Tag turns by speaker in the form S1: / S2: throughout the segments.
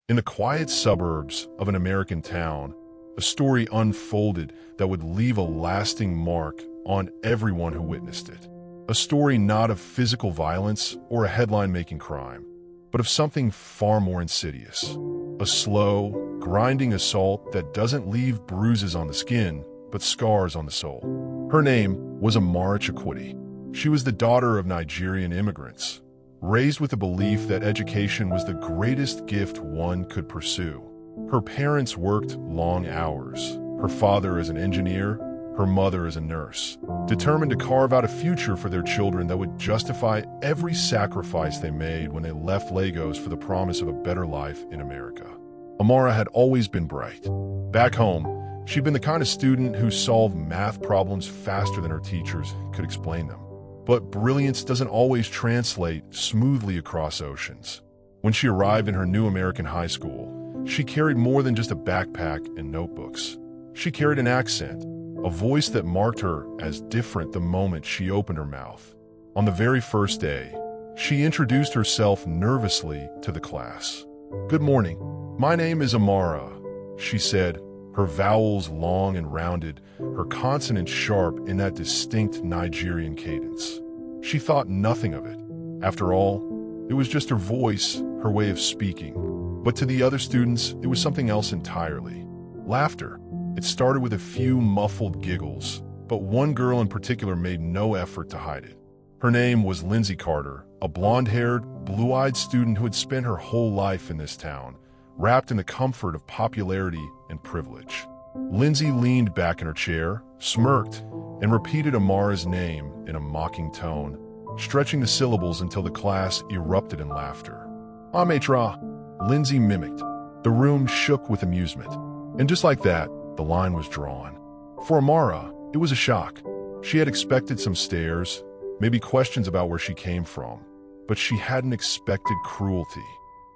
S1: In the quiet suburbs of an American town, a story unfolded that would leave a lasting mark on everyone who witnessed it. A story not of physical violence or a headline-making crime, but of something far more insidious. A slow, grinding assault that doesn't leave bruises on the skin, but scars on the soul. Her name was Amara. She was the daughter of Nigerian immigrants, raised with the belief that education was the greatest gift one could pursue. Her parents worked long hours, her father as an engineer, her mother as a nurse, determined to carve out a future for their children that would justify every sacrifice they made when they left Lagos for the promise of a better life in America. Amara had always been bright. Back home, she'd been the kind of student who solved math problems faster than her teachers could explain them. But brilliance doesn't always translate smoothly across oceans. When she arrived in her new American high school, she carried more than just a backpack and notebooks. She carried an accent, a voice that marked her as different the moment she opened her mouth. On the very first day, she introduced herself nervously to the class. "Good morning. My name is Amara," she said, her vowels long and rounded, her consonants sharp in that distinct Nigerian cadence. She thought nothing of it. After all, it was just her voice, her way of speaking. But to the other students, it was something else entirely. Laughter. It started with a few muffled giggles, but one girl in particular made no effort to hide it. Her name was Lindsey, a blonde-haired, blue-eyed student who had spent her whole life in this town, wrapped in the comfort of popularity and privilege. Lindsey leaned back in her chair, smirked, and repeated Amara's name in a mocking tone, stretching the syllables until the class erupted in laughter. "Amatra," Lindsey mimicked. The room shook with amusement. And just like that, the line was drawn. For Amara, it was a shock. She had expected some stares, maybe questions about where she came from, but she hadn't expected cruelty.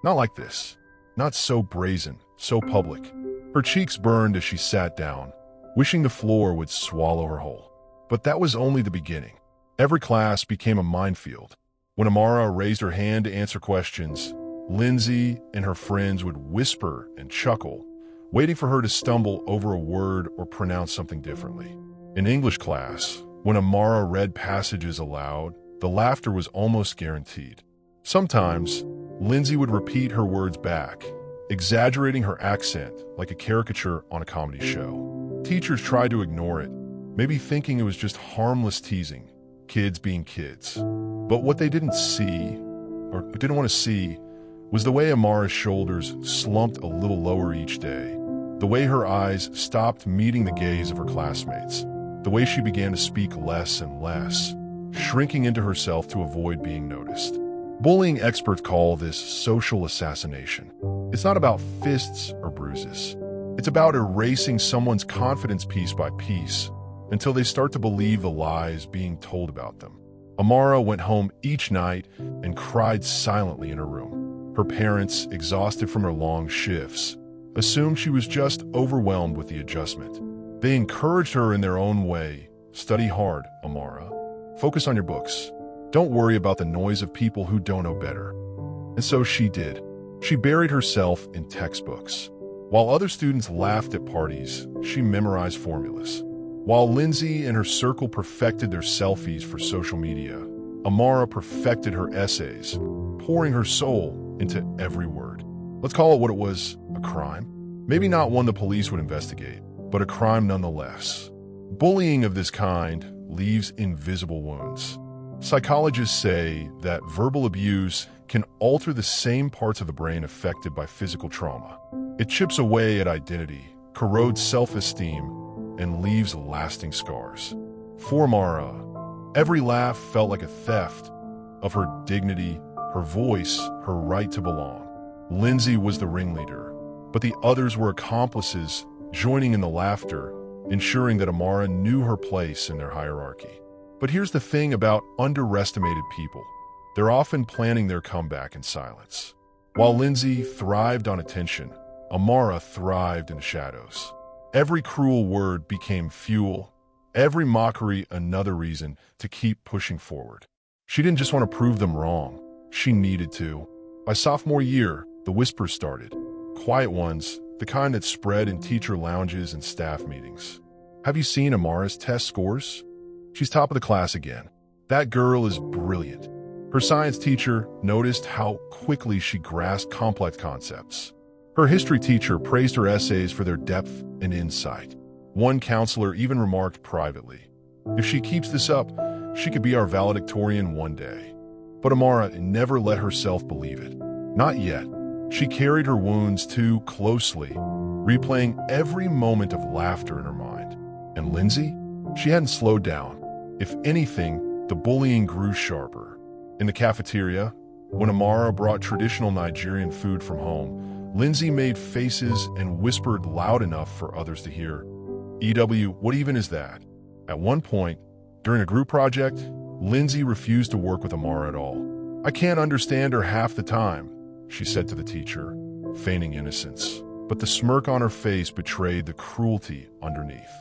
S1: Not like this. Not so brazen, so public. Her cheeks burned as she sat down, wishing the floor would swallow her whole. But that was only the beginning. Every class became a minefield. When Amara raised her hand to answer questions, Lindsey and her friends would whisper and chuckle, waiting for her to stumble over a word or pronounce something differently. In English class, when Amara read passages aloud, the laughter was almost guaranteed. Sometimes, Lindsey would repeat her words back, exaggerating her accent like a caricature on a comedy show. Teachers tried to ignore it, maybe thinking it was just harmless teasing, kids being kids. But what they didn't see, or didn't want to see, was the way Amara's shoulders slumped a little lower each day, the way her eyes stopped meeting the gaze of her classmates, the way she began to speak less and less, shrinking into herself to avoid being noticed. Bullying experts call this social assassination. It's not about fists or bruises. It's about erasing someone's confidence piece by piece until they start to believe the lies being told about them. Amara went home each night and cried silently in her room. Her parents, exhausted from her long shifts, assumed she was just overwhelmed with the adjustment. They encouraged her in their own way. "Study hard, Amara. Focus on your books. Don't worry about the noise of people who don't know better." And so she did. She buried herself in textbooks. While other students laughed at parties, she memorized formulas. While Lindsey and her circle perfected their selfies for social media, Amara perfected her essays, pouring her soul into every word. Let's call it what it was, a crime. Maybe not one the police would investigate, but a crime nonetheless. Bullying of this kind leaves invisible wounds. Psychologists say that verbal abuse can alter the same parts of the brain affected by physical trauma. It chips away at identity, corrodes self-esteem, and leaves lasting scars. For Amara, every laugh felt like a theft of her dignity, her voice, her right to belong. Lindsey was the ringleader, but the others were accomplices, joining in the laughter, ensuring that Amara knew her place in their hierarchy. But here's the thing about underestimated people. They're often planning their comeback in silence. While Lindsey thrived on attention, Amara thrived in the shadows. Every cruel word became fuel, every mockery another reason to keep pushing forward. She didn't just want to prove them wrong, she needed to. By sophomore year, the whispers started. quiet ones, the kind that spread in teacher lounges and staff meetings. Have you seen Amara's test scores? She's top of the class again. That girl is brilliant. Her science teacher noticed how quickly she grasped complex concepts. Her history teacher praised her essays for their depth and insight. One counselor even remarked privately, "If she keeps this up, she could be our valedictorian one day." But Amara never let herself believe it. Not yet. She carried her wounds too closely, replaying every moment of laughter in her mind. And Lindsey? She hadn't slowed down. If anything, the bullying grew sharper. In the cafeteria, when Amara brought traditional Nigerian food from home, Lindsey made faces and whispered loud enough for others to hear, "EW, what even is that?" At one point, during a group project, Lindsey refused to work with Amara at all. "I can't understand her half the time," she said to the teacher, feigning innocence. But the smirk on her face betrayed the cruelty underneath.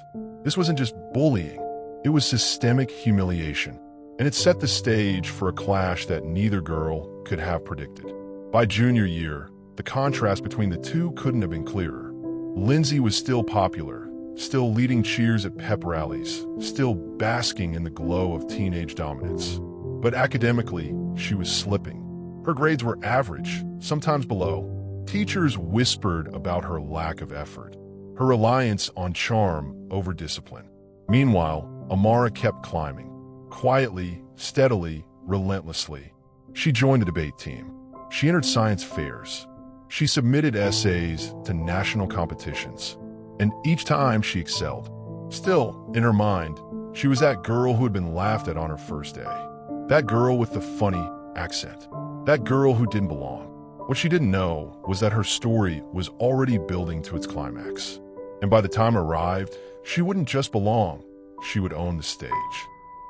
S1: This wasn't just bullying, it was systemic humiliation, and it set the stage for a clash that neither girl could have predicted. By junior year, the contrast between the two couldn't have been clearer. Lindsey was still popular, still leading cheers at pep rallies, still basking in the glow of teenage dominance. But academically, she was slipping. Her grades were average, sometimes below. Teachers whispered about her lack of effort, her reliance on charm over discipline. Meanwhile, Amara kept climbing, quietly, steadily, relentlessly. She joined the debate team. She entered science fairs. She submitted essays to national competitions. And each time she excelled. Still, in her mind, she was that girl who had been laughed at on her first day. That girl with the funny accent. That girl who didn't belong. What she didn't know was that her story was already building to its climax. And by the time it arrived, she wouldn't just belong, she would own the stage.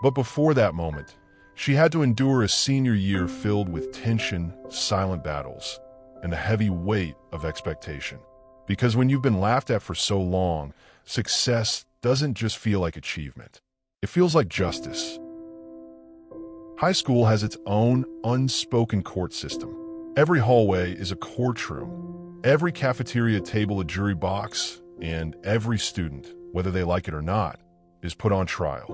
S1: But before that moment, she had to endure a senior year filled with tension, silent battles, and the heavy weight of expectation. Because when you've been laughed at for so long, success doesn't just feel like achievement. It feels like justice. High school has its own unspoken court system. Every hallway is a courtroom, every cafeteria table a jury box, and every student, whether they like it or not, is put on trial.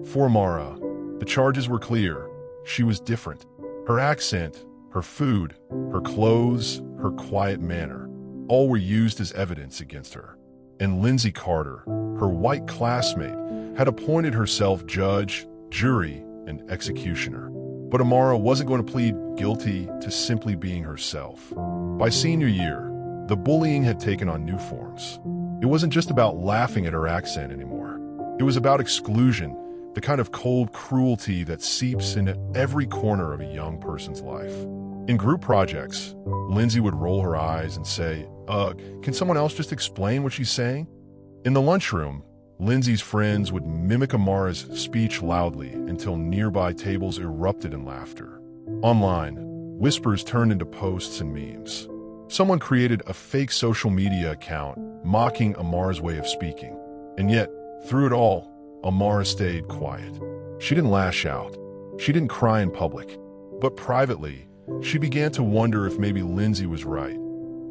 S1: For Amara, the charges were clear. She was different. Her accent, her food, her clothes, her quiet manner, all were used as evidence against her. And Lindsey Carter, her white classmate, had appointed herself judge, jury, and executioner. But Amara wasn't going to plead guilty to simply being herself. By senior year, the bullying had taken on new forms. It wasn't just about laughing at her accent anymore. It was about exclusion, the kind of cold cruelty that seeps into every corner of a young person's life. In group projects, Lindsey would roll her eyes and say, can someone else just explain what she's saying? In the lunchroom, Lindsey's friends would mimic Amara's speech loudly until nearby tables erupted in laughter. Online, whispers turned into posts and memes. Someone created a fake social media account mocking Amara's way of speaking. And yet, through it all, Amara stayed quiet. She didn't lash out. She didn't cry in public. But privately, she began to wonder if maybe Lindsey was right.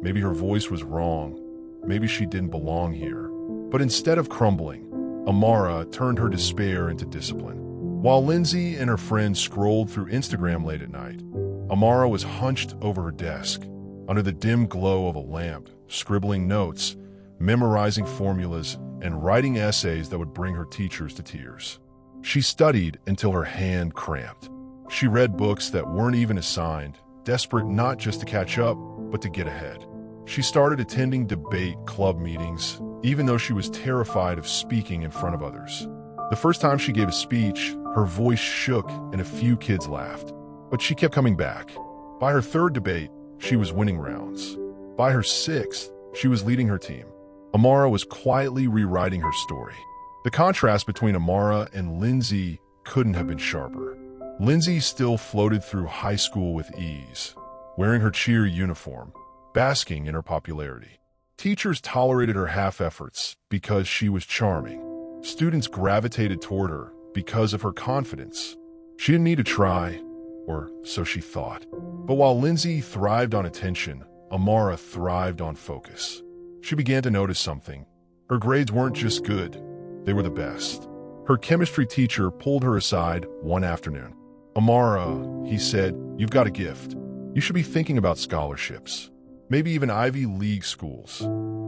S1: Maybe her voice was wrong. Maybe she didn't belong here. But instead of crumbling, Amara turned her despair into discipline. While Lindsey and her friends scrolled through Instagram late at night, Amara was hunched over her desk, under the dim glow of a lamp, scribbling notes, memorizing formulas, and writing essays that would bring her teachers to tears. She studied until her hand cramped. She read books that weren't even assigned, desperate not just to catch up, but to get ahead. She started attending debate club meetings, even though she was terrified of speaking in front of others. The first time she gave a speech, her voice shook and a few kids laughed. But she kept coming back. By her third debate, she was winning rounds. By her sixth, she was leading her team. Amara was quietly rewriting her story. The contrast between Amara and Lindsey couldn't have been sharper. Lindsey still floated through high school with ease, wearing her cheer uniform, basking in her popularity. Teachers tolerated her half-efforts because she was charming. Students gravitated toward her because of her confidence. She didn't need to try, or so she thought. But while Lindsey thrived on attention, Amara thrived on focus. She began to notice something. Her grades weren't just good, they were the best. Her chemistry teacher pulled her aside one afternoon. "Amara," he said, "you've got a gift. You should be thinking about scholarships, maybe even Ivy League schools."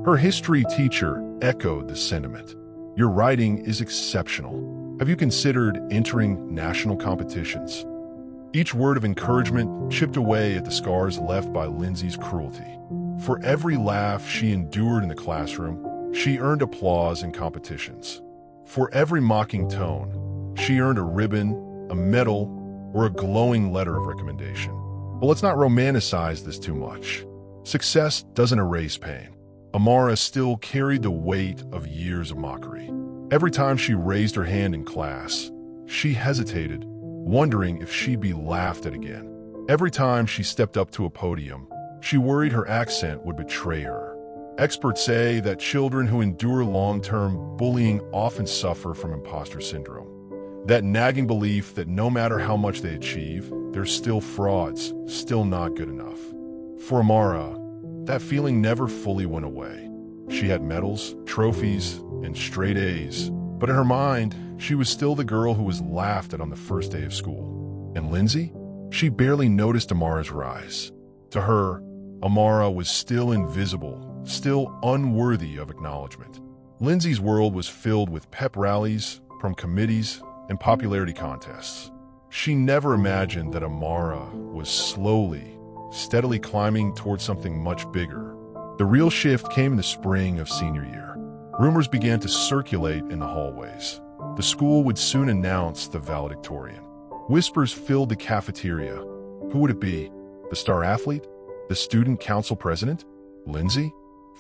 S1: Her history teacher echoed the sentiment. "Your writing is exceptional. Have you considered entering national competitions?" Each word of encouragement chipped away at the scars left by Lindsey's cruelty. For every laugh she endured in the classroom, she earned applause in competitions. For every mocking tone, she earned a ribbon, a medal, or a glowing letter of recommendation. But let's not romanticize this too much. Success doesn't erase pain. Amara still carried the weight of years of mockery. Every time she raised her hand in class, she hesitated, wondering if she'd be laughed at again. Every time she stepped up to a podium, she worried her accent would betray her. Experts say that children who endure long-term bullying often suffer from imposter syndrome. That nagging belief that no matter how much they achieve, they're still frauds, still not good enough. For Amara, that feeling never fully went away. She had medals, trophies, and straight A's, but in her mind, she was still the girl who was laughed at on the first day of school. And Lindsey? She barely noticed Amara's rise. To her, Amara was still invisible, still unworthy of acknowledgement. Lindsey's world was filled with pep rallies, prom committees, and popularity contests. She never imagined that Amara was slowly, steadily climbing towards something much bigger. The real shift came in the spring of senior year. Rumors began to circulate in the hallways. The school would soon announce the valedictorian. Whispers filled the cafeteria. Who would it be? The star athlete? The student council president? Lindsey?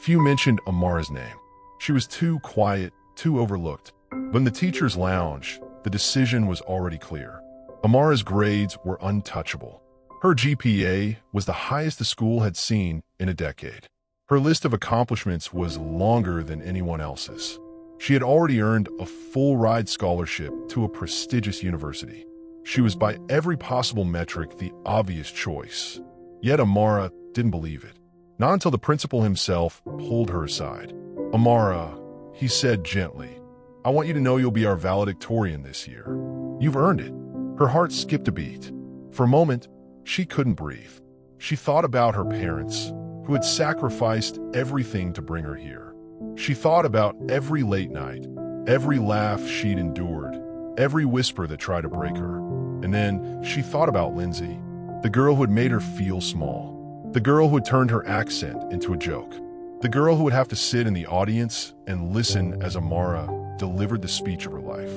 S1: Few mentioned Amara's name. She was too quiet, too overlooked. But in the teacher's lounge, the decision was already clear. Amara's grades were untouchable. Her GPA was the highest the school had seen in a decade. Her list of accomplishments was longer than anyone else's. She had already earned a full-ride scholarship to a prestigious university. She was by every possible metric the obvious choice. Yet Amara didn't believe it. Not until the principal himself pulled her aside. "Amara," he said gently, "I want you to know you'll be our valedictorian this year. You've earned it." Her heart skipped a beat. For a moment, she couldn't breathe. She thought about her parents, who had sacrificed everything to bring her here. She thought about every late night, every laugh she'd endured, every whisper that tried to break her. And then she thought about Lindsey, the girl who had made her feel small, the girl who had turned her accent into a joke, the girl who would have to sit in the audience and listen as Amara delivered the speech of her life.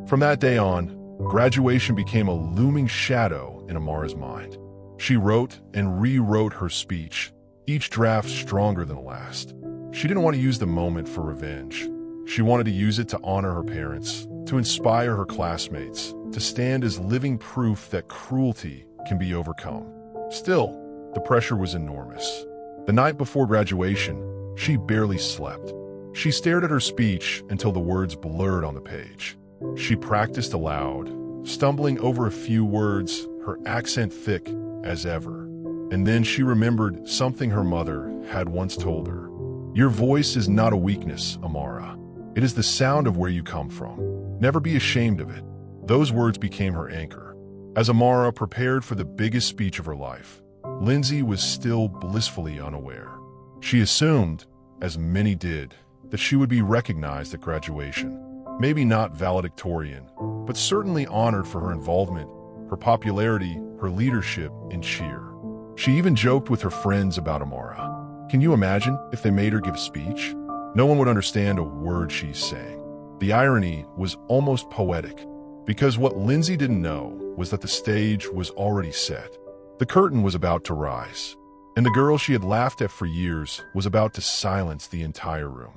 S1: From that day on, graduation became a looming shadow in Amara's mind. She wrote and rewrote her speech, each draft stronger than the last. She didn't want to use the moment for revenge. She wanted to use it to honor her parents, to inspire her classmates, to stand as living proof that cruelty can be overcome. Still, the pressure was enormous. The night before graduation, she barely slept. She stared at her speech until the words blurred on the page. She practiced aloud, stumbling over a few words, her accent thick as ever. And then she remembered something her mother had once told her. "Your voice is not a weakness, Amara. It is the sound of where you come from. Never be ashamed of it." Those words became her anchor. As Amara prepared for the biggest speech of her life, Lindsey was still blissfully unaware. She assumed, as many did, that she would be recognized at graduation. Maybe not valedictorian, but certainly honored for her involvement, her popularity, her leadership, and cheer. She even joked with her friends about Amara. Can you imagine if they made her give a speech? No one would understand a word she's saying. The irony was almost poetic, because what Lindsey didn't know was that the stage was already set. The curtain was about to rise, and the girl she had laughed at for years was about to silence the entire room.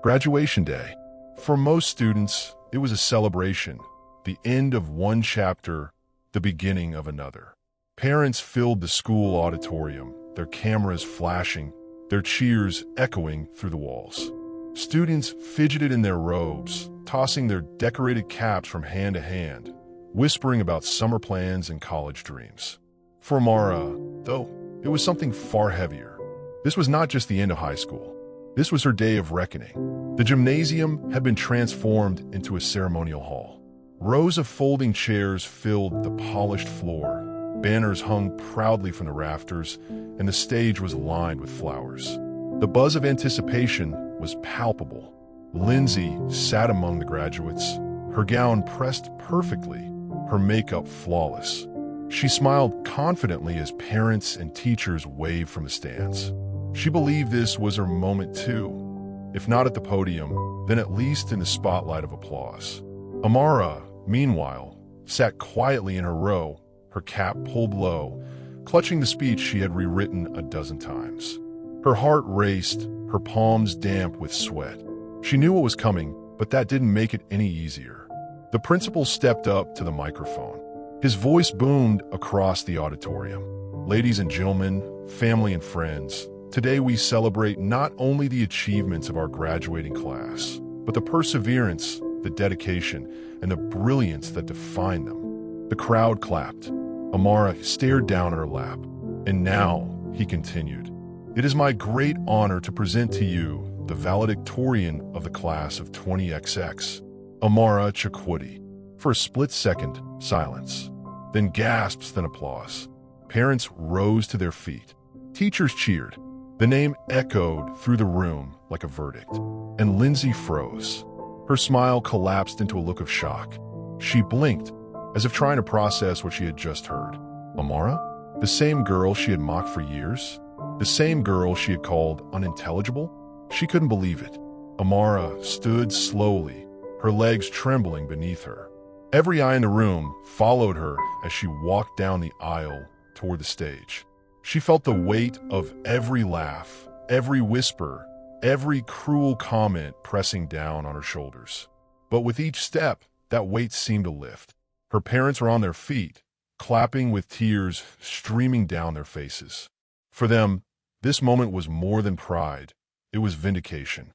S1: Graduation day. For most students, it was a celebration, the end of one chapter, the beginning of another. Parents filled the school auditorium, their cameras flashing, their cheers echoing through the walls. Students fidgeted in their robes, tossing their decorated caps from hand to hand, whispering about summer plans and college dreams. For Amara, though, it was something far heavier. This was not just the end of high school. This was her day of reckoning. The gymnasium had been transformed into a ceremonial hall. Rows of folding chairs filled the polished floor. Banners hung proudly from the rafters, and the stage was lined with flowers. The buzz of anticipation was palpable. Lindsey sat among the graduates, her gown pressed perfectly, her makeup flawless. She smiled confidently as parents and teachers waved from the stands. She believed this was her moment too, if not at the podium, then at least in the spotlight of applause. Amara, meanwhile, sat quietly in her row, her cap pulled low, clutching the speech she had rewritten a dozen times. Her heart raced, her palms damp with sweat. She knew what was coming, but that didn't make it any easier. The principal stepped up to the microphone. His voice boomed across the auditorium. Ladies and gentlemen, family and friends, today we celebrate not only the achievements of our graduating class, but the perseverance, the dedication, and the brilliance that define them. The crowd clapped. Amara stared down at her lap. And now, he continued, it is my great honor to present to you the valedictorian of the class of 20XX, Amara Chukwudi. For a split second, silence. Then gasps, then applause. Parents rose to their feet. Teachers cheered. The name echoed through the room like a verdict. And Lindsey froze. Her smile collapsed into a look of shock. She blinked, as if trying to process what she had just heard. Amara? The same girl she had mocked for years? The same girl she had called unintelligible? She couldn't believe it. Amara stood slowly, her legs trembling beneath her. Every eye in the room followed her as she walked down the aisle toward the stage. She felt the weight of every laugh, every whisper, every cruel comment pressing down on her shoulders. But with each step, that weight seemed to lift. Her parents were on their feet, clapping with tears streaming down their faces. For them, this moment was more than pride. It was vindication.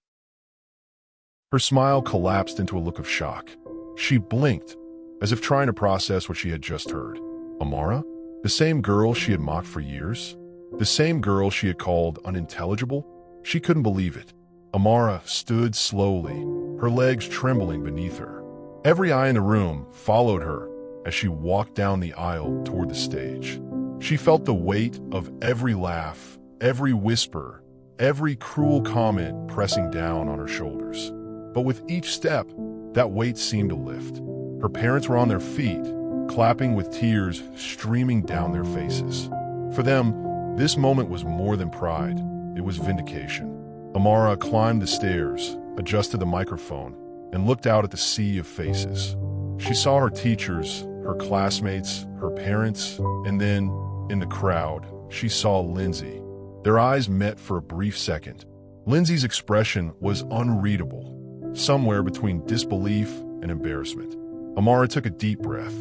S1: Her smile collapsed into a look of shock. She blinked, as if trying to process what she had just heard. Amara? The same girl she had mocked for years? The same girl she had called unintelligible? She couldn't believe it. Amara stood slowly, her legs trembling beneath her. Every eye in the room followed her as she walked down the aisle toward the stage. She felt the weight of every laugh, every whisper, every cruel comment pressing down on her shoulders. But with each step, that weight seemed to lift. Her parents were on their feet, clapping with tears streaming down their faces. For them, this moment was more than pride. It was vindication. Amara climbed the stairs, adjusted the microphone, and looked out at the sea of faces. She saw her teachers, her classmates, her parents, and then, in the crowd, she saw Lindsey. Their eyes met for a brief second. Lindsey's expression was unreadable, somewhere between disbelief and embarrassment. Amara took a deep breath,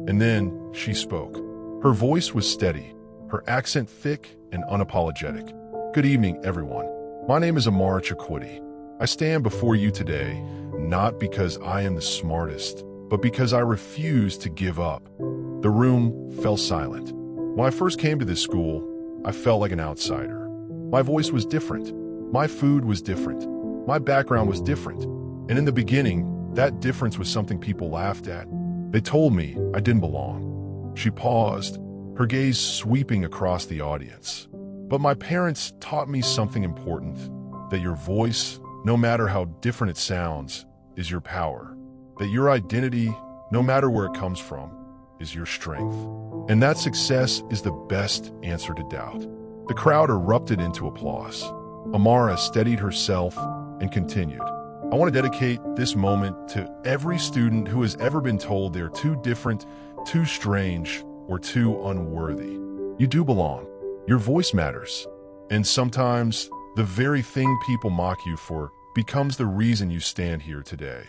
S1: and then she spoke. Her voice was steady, her accent thick and unapologetic. Good evening, everyone. My name is Amara Chukwudi. I stand before you today, not because I am the smartest, but because I refuse to give up. The room fell silent. When I first came to this school, I felt like an outsider. My voice was different. My food was different. My background was different. And in the beginning, that difference was something people laughed at. They told me I didn't belong. She paused, her gaze sweeping across the audience. But my parents taught me something important, that your voice, no matter how different it sounds, is your power. That your identity, no matter where it comes from, is your strength. And that success is the best answer to doubt. The crowd erupted into applause. Amara steadied herself and continued. I want to dedicate this moment to every student who has ever been told they're too different, too strange, or too unworthy. You do belong. Your voice matters. And sometimes, the very thing people mock you for becomes the reason you stand here today.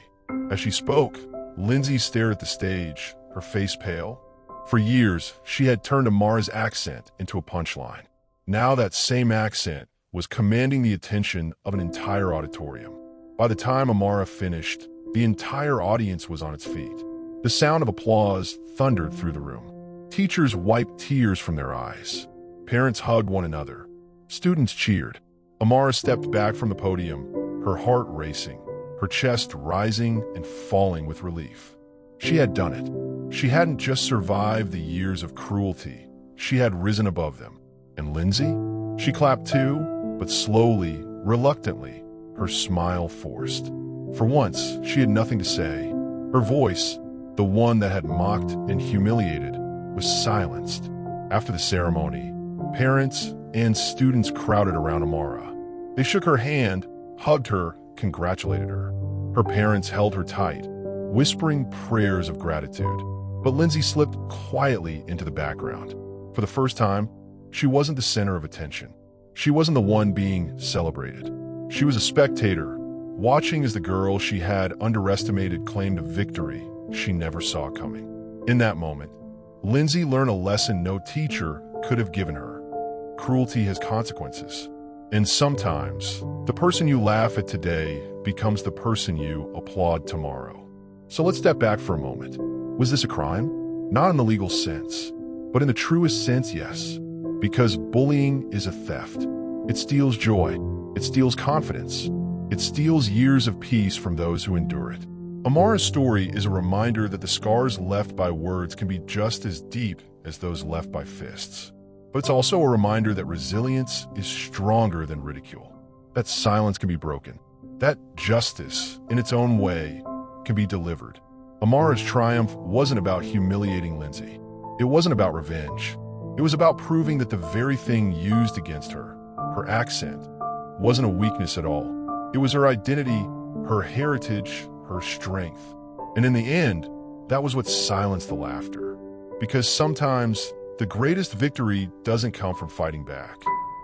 S1: As she spoke, Lindsey stared at the stage, her face pale. For years, she had turned Amara's accent into a punchline. Now that same accent was commanding the attention of an entire auditorium. By the time Amara finished, the entire audience was on its feet. The sound of applause thundered through the room. Teachers wiped tears from their eyes. Parents hugged one another. Students cheered. Amara stepped back from the podium, her heart racing, her chest rising and falling with relief. She had done it. She hadn't just survived the years of cruelty. She had risen above them. And Lindsey? She clapped too, but slowly, reluctantly, her smile forced. For once, she had nothing to say. Her voice, the one that had mocked and humiliated, was silenced. After the ceremony, parents and students crowded around Amara. They shook her hand, hugged her, congratulated her. Her parents held her tight, whispering prayers of gratitude. But Lindsey slipped quietly into the background. For the first time, she wasn't the center of attention. She wasn't the one being celebrated. She was a spectator, watching as the girl she had underestimated claimed a victory she never saw coming. In that moment, Lindsey learned a lesson no teacher could have given her. Cruelty has consequences. And sometimes, the person you laugh at today becomes the person you applaud tomorrow. So let's step back for a moment. Was this a crime? Not in the legal sense, but in the truest sense, yes. Because bullying is a theft. It steals joy. It steals confidence. It steals years of peace from those who endure it. Amara's story is a reminder that the scars left by words can be just as deep as those left by fists. But it's also a reminder that resilience is stronger than ridicule. That silence can be broken. That justice, in its own way, can be delivered. Amara's triumph wasn't about humiliating Lindsey. It wasn't about revenge. It was about proving that the very thing used against her, her accent, wasn't a weakness at all. It was her identity, her heritage, her strength. And in the end, that was what silenced the laughter. Because sometimes the greatest victory doesn't come from fighting back.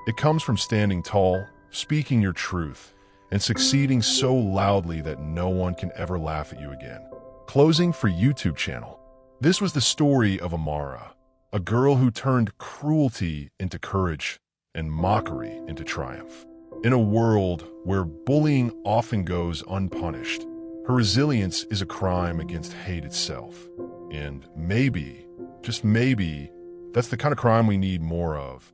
S1: It comes from standing tall, speaking your truth, and succeeding so loudly that no one can ever laugh at you again. Closing for YouTube channel. This was the story of Amara, a girl who turned cruelty into courage and mockery into triumph. In a world where bullying often goes unpunished, her resilience is a crime against hate itself. And maybe, just maybe, that's the kind of crime we need more of.